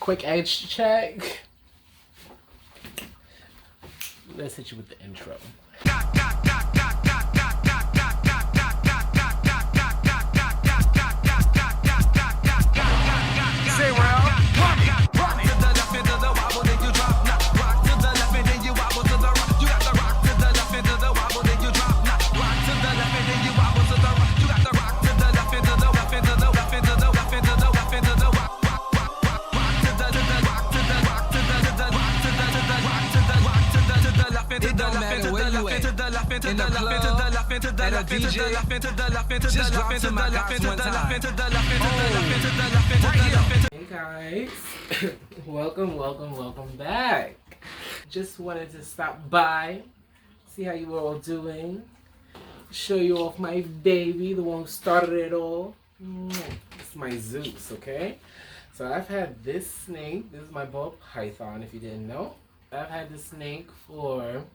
quick edge check. Let's hit you with the intro. In the club, at a DJ, just drop to my guys one time. Hey guys, welcome back. Just wanted to stop by, see how you were all doing, show you off my baby, the one who started it all. It's my Zeus, okay? So I've had this snake, this is my ball python if you didn't know. I've had this snake for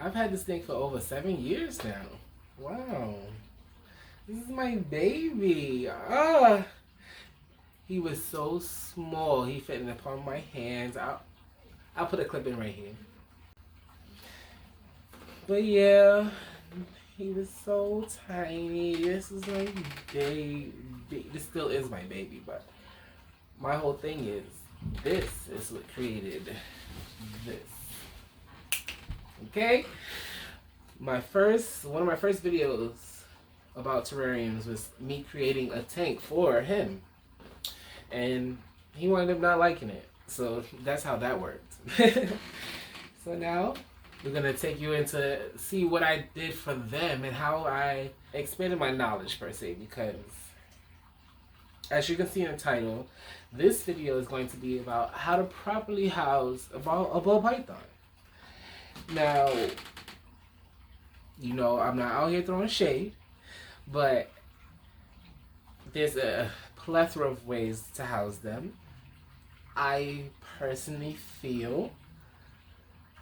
I've had this thing for over 7 years now. Wow. This is my baby. He was so small. He fit in the palm of my hands. I'll put a clip in right here. But yeah, he was so tiny. This is my baby. This still is my baby, but my whole thing is this is what created this. Okay? One of my first videos about terrariums was me creating a tank for him. And he wound up not liking it. So that's how that worked. So now we're gonna take you into see what I did for them and how I expanded my knowledge per se, because as you can see in the title, this video is going to be about how to properly house a ball python. Now, you know, I'm not out here throwing shade, but there's a plethora of ways to house them. I personally feel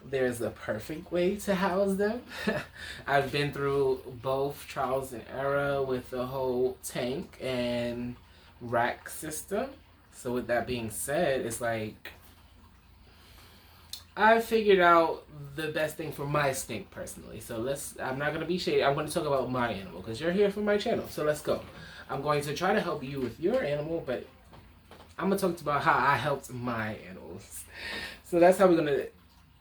there's a perfect way to house them. I've been through both trials and error with the whole tank and rack system. So with that being said, it's like I figured out the best thing for my snake personally. So I'm not going to be shady. I'm going to talk about my animal because you're here for my channel. So let's go. I'm going to try to help you with your animal, but I'm going to talk about how I helped my animals. So that's how we're going to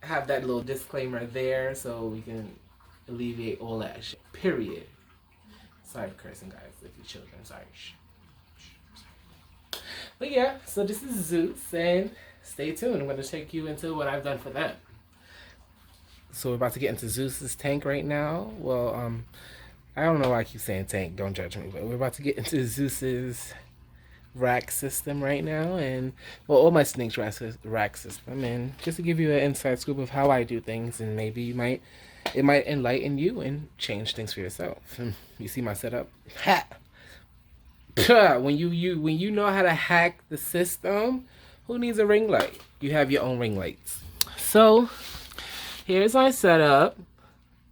have that little disclaimer there so we can alleviate all that shit. Period. Sorry for cursing, guys, if you're children. Sorry. But yeah, so this is Zeus, and stay tuned. I'm going to take you into what I've done for them. So we're about to get into Zeus's tank right now. Well, I don't know why I keep saying tank. Don't judge me. But we're about to get into Zeus's rack system right now. And, well, all my snakes rack system. And just to give you an inside scoop of how I do things, and maybe it might enlighten you and change things for yourself. You see my setup? Ha! When you know how to hack the system, who needs a ring light? You have your own ring lights. So here's my setup.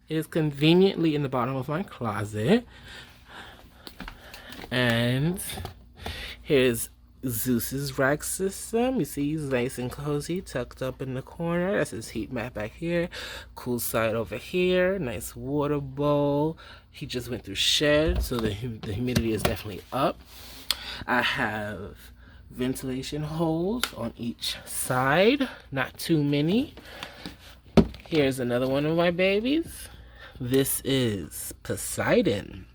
It is conveniently in the bottom of my closet. And here's Zeus's rack system. You see he's nice and cozy, tucked up in the corner. That's his heat mat back here. Cool side over here. Nice water bowl. He just went through shed, so the humidity is definitely up. I have ventilation holes on each side, not too many. Here's another one of my babies. This is Poseidon.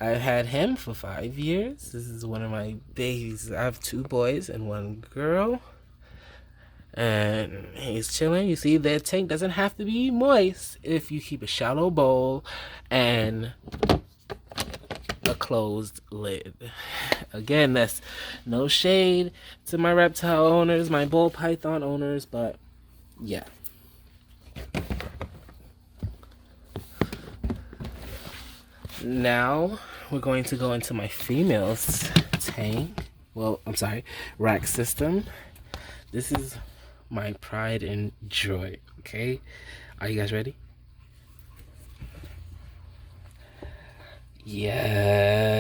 I've had him for 5 years. This is one of my babies. I have 2 boys and 1 girl. And he's chilling. You see, the tank doesn't have to be moist if you keep a shallow bowl and a closed lid. Again, that's no shade to my reptile owners, my ball python owners, but yeah. Now we're going to go into my female's tank. Well, I'm sorry, rack system. This is my pride and joy, okay? Are you guys ready? Yeah.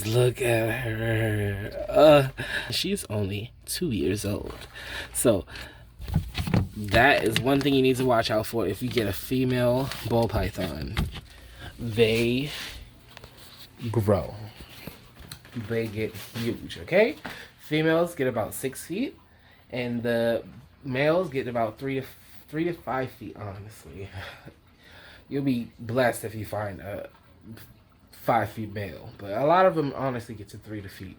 guys, look at her. She's only 2 years old. So that is one thing you need to watch out for if you get a female ball python. They grow. They get huge, okay? Females get about 6 feet, and the males get about 3 to 5 feet, honestly. You'll be blessed if you find a 5 feet male, but a lot of them honestly get to 3 feet,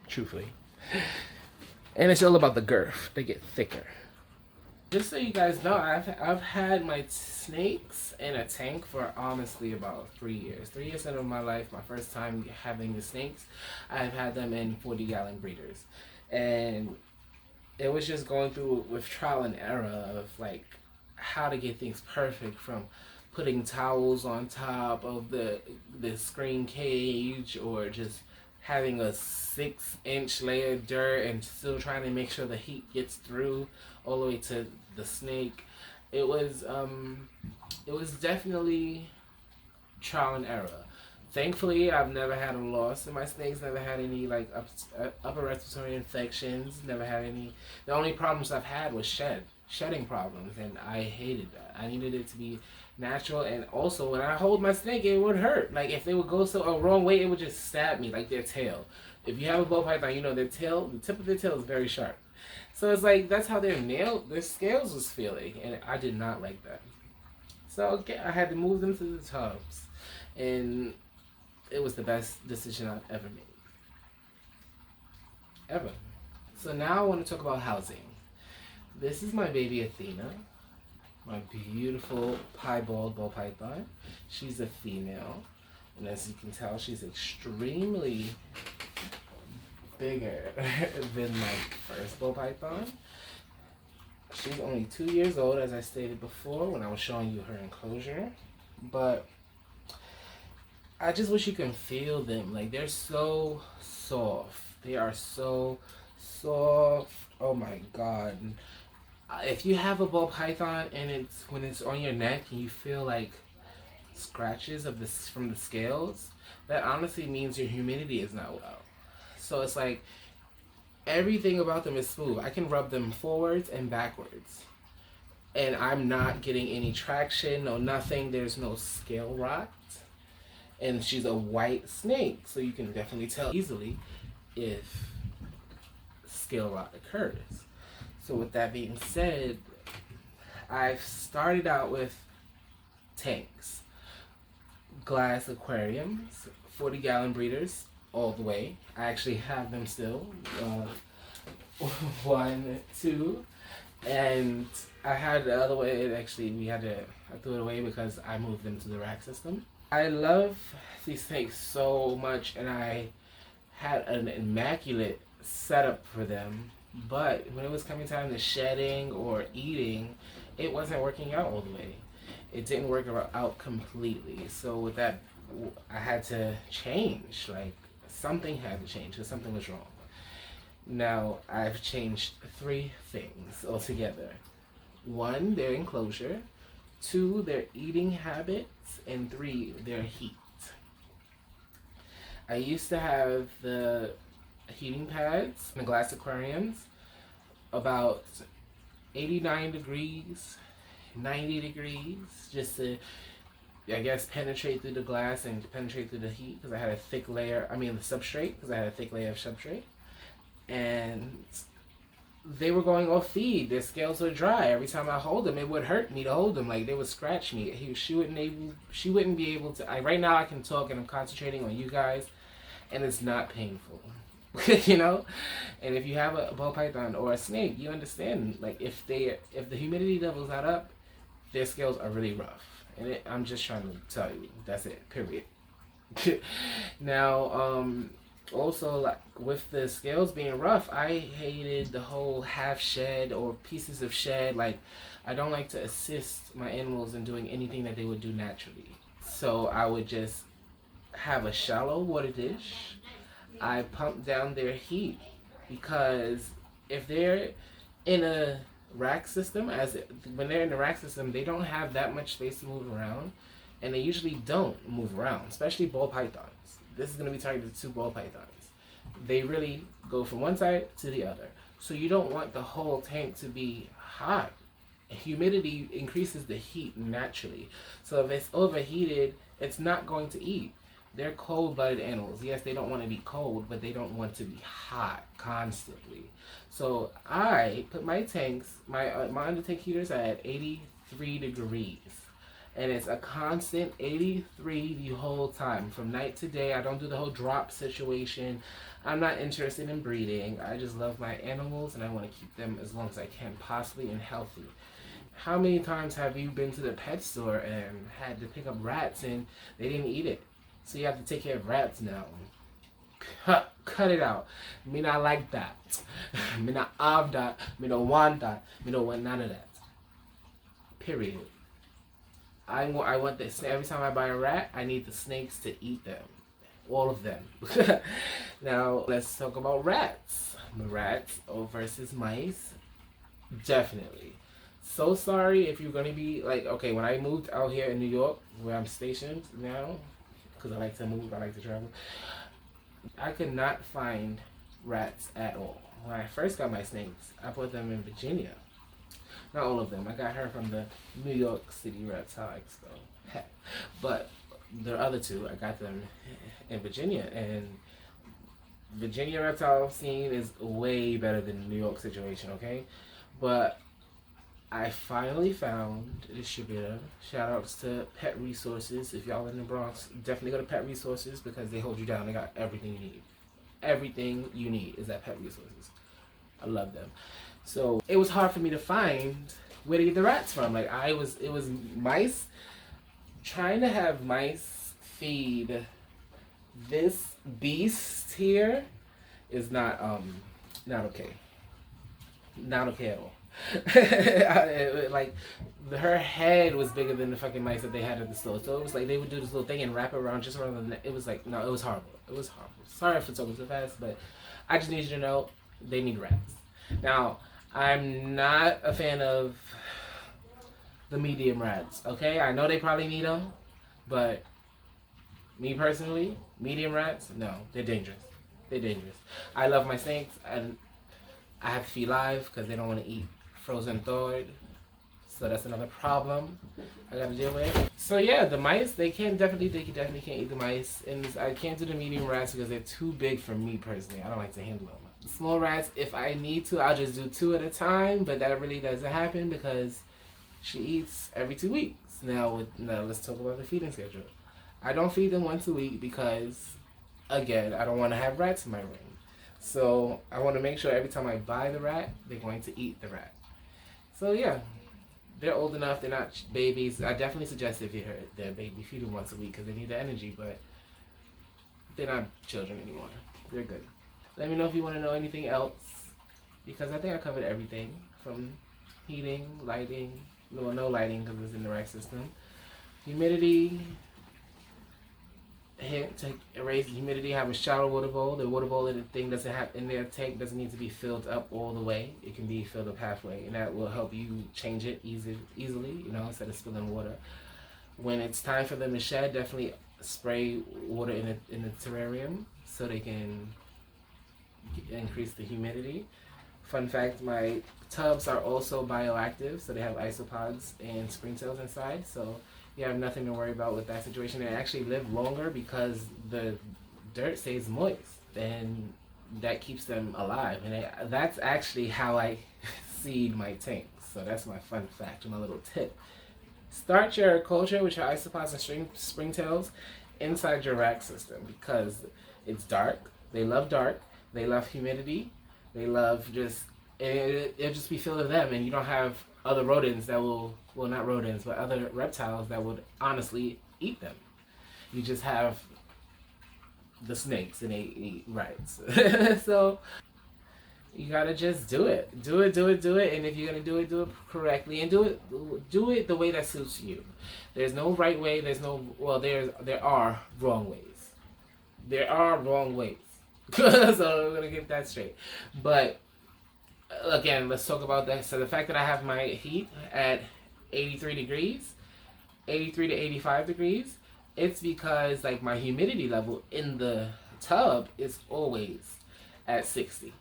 truthfully. And it's all about the girth. They get thicker. Just so you guys know, I've had my snakes in a tank for honestly about 3 years. 3 years out of my life, my first time having the snakes, I've had them in 40-gallon breeders. And it was just going through with trial and error of like how to get things perfect, from putting towels on top of the screen cage, or just having a 6-inch layer of dirt and still trying to make sure the heat gets through all the way to the snake. It was definitely trial and error. Thankfully, I've never had a loss in my snakes, never had any like upper respiratory infections, never had any. The only problems I've had was shedding problems, and I hated that. I needed it to be natural, and also when I hold my snake, it would hurt. Like if they would go a wrong way, it would just stab me, like their tail. If you have a ball python, you know their tail, the tip of their tail is very sharp. So it's like that's how their scales was feeling, and I did not like that. So I had to move them to the tubs, and it was the best decision I've ever made. Ever. So now I want to talk about housing. This is my baby Athena, my beautiful piebald ball python. She's a female, and as you can tell, she's extremely bigger than my first ball python. She's only 2 years old, as I stated before when I was showing you her enclosure, but I just wish you can feel them. Like they're so soft. They are so soft. Oh my god. If you have a ball python and when it's on your neck and you feel like scratches from the scales, that honestly means your humidity is not well. So it's like everything about them is smooth. I can rub them forwards and backwards, and I'm not getting any traction, no nothing. There's no scale rot. And she's a white snake, so you can definitely tell easily if scale rot occurs. So with that being said, I've started out with tanks, glass aquariums, 40-gallon breeders all the way. I actually have them still, 1, 2, and I had the other way. Actually, I threw it away because I moved them to the rack system. I love these snakes so much, and I had an immaculate setup for them, but when it was coming time to shedding or eating, it wasn't working out all the way. It didn't work out completely. So with that, I had to change. Like something had to change because something was wrong. Now I've changed 3 things altogether. 1, their enclosure. 2, their eating habits. And 3, their heat. I used to have the heating pads in the glass aquariums about 89 degrees, 90 degrees, just to, I guess, penetrate through the glass and penetrate through the heat, because I had a thick layer, the substrate, because I had a thick layer of substrate. And they were going off feed. Their scales were dry. Every time I hold them, it would hurt me to hold them. Like they would scratch me. She wouldn't be able to. Right now I can talk and I'm concentrating on you guys, and it's not painful, you know. And if you have a ball python or a snake, you understand. Like if the humidity level's not up, their scales are really rough. And I'm just trying to tell you, that's it. Period. Now, also, like with the scales being rough, I hated the whole half shed or pieces of shed. Like I don't like to assist my animals in doing anything that they would do naturally. So I would just have a shallow water dish. I pump down their heat, because if they're in a rack system, when they're in the rack system, they don't have that much space to move around, and they usually don't move around, especially ball pythons. this is going to be targeted to ball pythons. They really go from one side to the other. So you don't want the whole tank to be hot. Humidity increases the heat naturally. So if it's overheated, it's not going to eat. They're cold-blooded animals. Yes, they don't want to be cold, but they don't want to be hot constantly. So I put my tanks, my under tank heaters are at 83 degrees. And it's a constant 83 the whole time. From night to day, I don't do the whole drop situation. I'm not interested in breeding. I just love my animals and I want to keep them as long as I can possibly and healthy. How many times have you been to the pet store and had to pick up rats and they didn't eat it? So you have to take care of rats now. Cut it out. Me not like that. Me not have that. Me don't want that. Me don't want none of that. Period. I want this. Every time I buy a rat, I need the snakes to eat them. All of them. Now, let's talk about rats. Rats versus mice. Definitely. So sorry if you're going to be like, okay, when I moved out here in New York, where I'm stationed now, because I like to move, I like to travel, I could not find rats at all. When I first got my snakes, I put them in Virginia. Not all of them. I got her from the New York City Reptile Expo. But the other two, I got them in Virginia. And Virginia reptile scene is way better than the New York situation, okay? But I finally found a distributor. Shout outs to Pet Resources. If y'all in the Bronx, definitely go to Pet Resources because they hold you down. They got everything you need. Everything you need is at Pet Resources. I love them. So it was hard for me to find where to get the rats from. Like it was mice. Trying to have mice feed this beast here is not okay. Not okay at all. Like her head was bigger than the fucking mice that they had at the store. So it was like they would do this little thing and wrap it around just around the neck. It was like, no, it was horrible. It was horrible. Sorry for talking so fast, but I just need you to know they need rats. Now, I'm not a fan of the medium rats, okay? I know they probably need them, but me personally, medium rats, no, they're dangerous. They're dangerous. I love my snakes, and I have to feed live because they don't want to eat frozen thawed. So that's another problem I got to deal with. So yeah, the mice, they definitely can't eat the mice. And I can't do the medium rats because they're too big for me personally. I don't like to handle them. Small rats, if I need to, I'll just do 2 at a time, but that really doesn't happen because she eats every 2 weeks. Now let's talk about the feeding schedule. I don't feed them once a week because, again, I don't want to have rats in my room. So I want to make sure every time I buy the rat, they're going to eat the rat. So yeah, they're old enough, they're not babies. I definitely suggest if you're their baby, feed them once a week because they need the energy, but they're not children anymore. They're good. Let me know if you want to know anything else, because I think I covered everything from heating, lighting, no lighting because it's in the rack system, humidity, to raise the humidity, have a shallow water bowl. The water bowl in the thing doesn't have in their tank doesn't need to be filled up all the way. It can be filled up halfway, and that will help you change it easily, instead of spilling water. When it's time for them to shed, definitely spray water in the terrarium so they can increase the humidity. Fun fact, my tubs are also bioactive, so they have isopods and springtails inside, so you have nothing to worry about with that situation. They actually live longer because the dirt stays moist, and that keeps them alive. And that's actually how I seed my tanks. So that's my fun fact, my little tip. Start your culture with your isopods and springtails inside your rack system because it's dark. They love dark. They love humidity. They love it'll just be filled with them, and you don't have other rodents that will, well, not rodents, but other reptiles that would honestly eat them. You just have the snakes, and they eat rats. So you gotta just do it. Do it. And if you're gonna do it correctly, and do it the way that suits you. There's no right way. There are wrong ways. There are wrong ways. So we're gonna get that straight. But again, let's talk about that. So the fact that I have my heat at 83 degrees, 83 to 85 degrees, It's because like my humidity level in the tub is always at 60.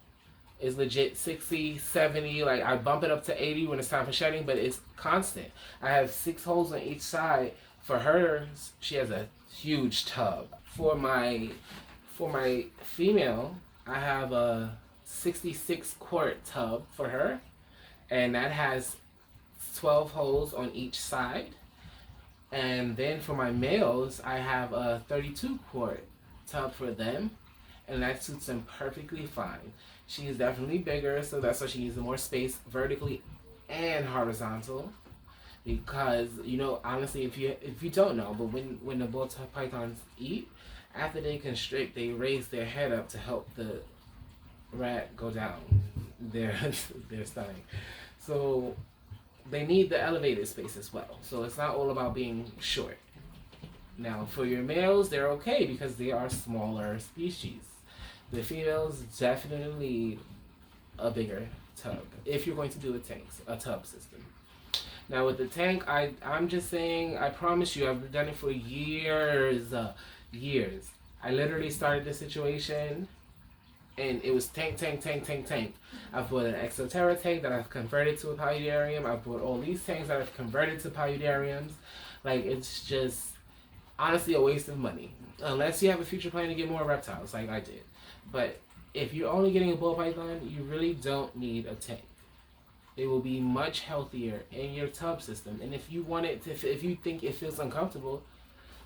It's legit 60, 70. Like I bump it up to 80 when it's time for shedding, but it's constant. I have 6 holes on each side. For hers, she has a huge tub. For my female, I have a 66 quart tub for her, and that has 12 holes on each side. And then for my males, I have a 32 quart tub for them, and that suits them perfectly fine. She is definitely bigger, so that's why she needs more space vertically and horizontal. Because, you know, honestly, if you don't know, but when the ball pythons eat, after they constrict, they raise their head up to help the rat go down their stomach. So they need the elevated space as well. So it's not all about being short. Now, for your males, they're okay because they are smaller species. The females definitely need a bigger tub if you're going to do a tub system. Now with the tank, I'm just saying, I promise you, I've done it for years. I literally started this situation and it was tank. I've bought an Exoterra tank that I've converted to a paludarium. I've bought all these tanks that I've converted to paludariums. Like, it's just honestly a waste of money. Unless you have a future plan to get more reptiles like I did. But if you're only getting a ball python, you really don't need a tank. It will be much healthier in your tub system. And if you want it to, if you think it feels uncomfortable,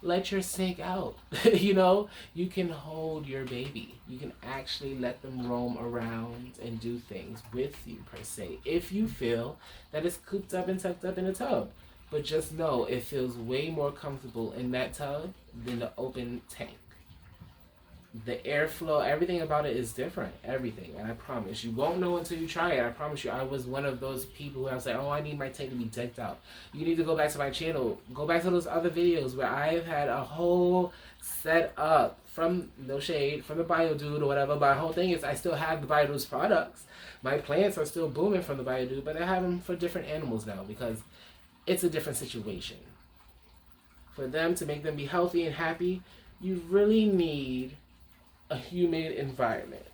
let your snake out. You know, you can hold your baby. You can actually let them roam around and do things with you per se. If you feel that it's cooped up and tucked up in a tub. But just know it feels way more comfortable in that tub than the open tank. The airflow, everything about it is different. Everything. And I promise, you won't know until you try it. I promise you, I was one of those people who I was like, oh, I need my tank to be decked out. You need to go back to my channel. Go back to those other videos where I've had a whole set up from, no shade, from the Biodude or whatever. My whole thing is I still have the Biodude's products. My plants are still booming from the Biodude, but I have them for different animals now because it's a different situation. For them to make them be healthy and happy, you really need a humid environment.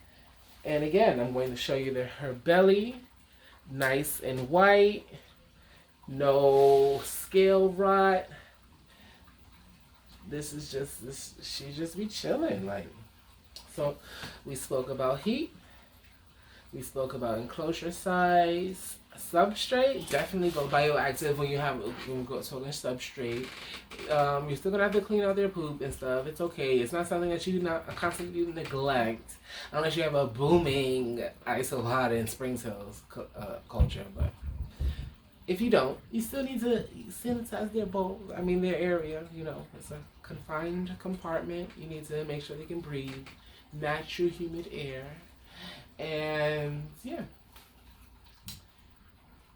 And again, I'm going to show you her belly, nice and white, no scale rot. This is just she just be chilling. Like, so we spoke about heat, we spoke about enclosure size, substrate. Definitely go bioactive when we go talking substrate. You're still gonna have to clean out their poop and stuff. It's okay. It's not something that you not constantly neglect unless you have a booming isolata and Springs Hills culture. But if you don't, you still need to sanitize their bowls. I mean, their area. You know, it's a confined compartment. You need to make sure they can breathe natural humid air. And yeah.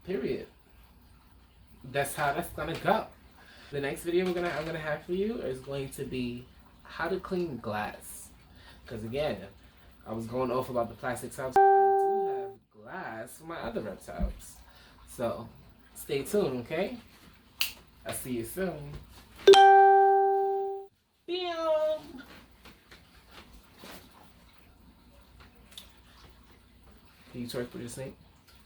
Period. That's how that's gonna go. The next video I'm gonna have for you is going to be how to clean glass. Because again, I was going off about the plastic tubs. I do have glass for my other reptiles. So stay tuned, okay? I'll see you soon. Bam! Can you twerk for your snake?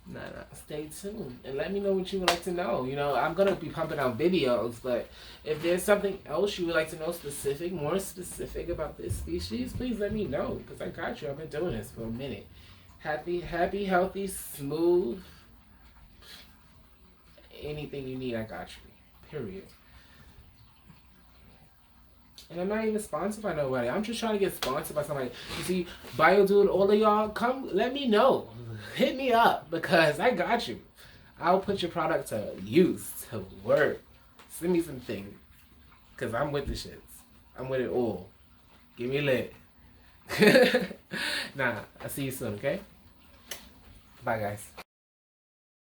Nah. Stay tuned and let me know what you would like to know. You know, I'm gonna be pumping out videos, but if there's something else you would like to know more specific about this species, please let me know because I got you. I've been doing this for a minute. Happy, healthy, smooth. Anything you need, I got you. Period. And I'm not even sponsored by nobody. I'm just trying to get sponsored by somebody. You see, Biodude, all of y'all, come let me know. Hit me up because I got you. I'll put your product to use, to work. Send me some things. Because I'm with the shits. I'm with it all. Give me lit. Nah, I'll see you soon, okay? Bye, guys.